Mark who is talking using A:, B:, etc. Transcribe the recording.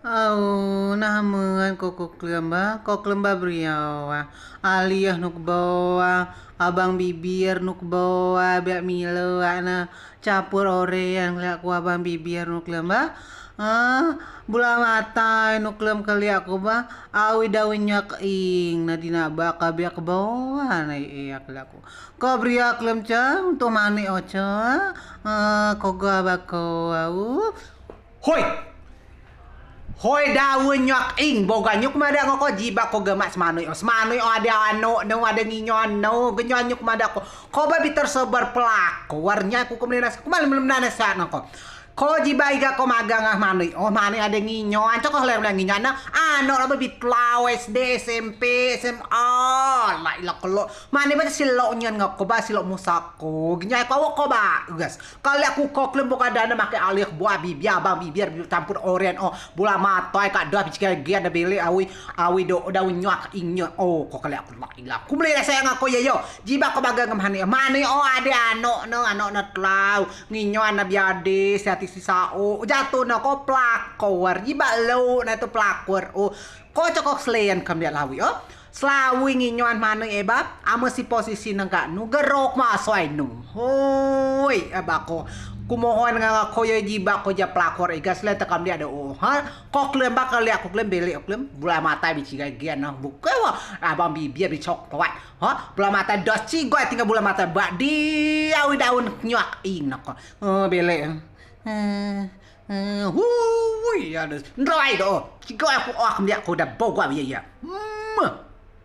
A: Au nahamuan ko klemba briawa aliyah nuk bawa abang bibir nuk bawa biak milo ana capur orean liak ku abang bibir nuk lemba bula mata nuk lem kali aku ba awi dawinyak ing na dinaba ka biak bawa na iyak laku ko briak lem cha untuk mani ocha ko ga ba ko au
B: Hoi! Hoi daun nyak ing boga nyuk mada ngoko jiba ko gemak semanoy ada no ada nginyon no genyon nyuk mada ko babi tersebar pelak warnya aku kemudian belum nanas ko jiba iga ko magang manoy manoy ada nginyon cok ko lem nginyon na ano ra babi tlaw SD SMP SMA la ila ko mani ba silo nyon ngako ba silo musako genya ko ba guys kali aku kok lem boga dana make alih buah bibia bang bibir campur oren bula matoy ka da bicika gia da beli awi do daun nyak inyo kok kali aku mak ila ku beli sayang aku ya yo jiba ko bagang mani ada ano na tlaw nginyon na biade sati sisao jatuh na ko plakor jiba lo na to plakor ko cokok selayan kam dia lawi Slawi nginyon manang eba amo si posisi nang ka nu gerok masoy nu hoy eba ko kumohon nga ko yo jiba ko ja plakor igas le takam dia ada kok lem bakal li aku lem beli lem bula mata bici gagian nah buka abang bibir dicok toat bula mata doci gue tinggal bula mata bak di awi daun nyak ing nak beli hui ada ndrai do cigo aku dia ko da boga biya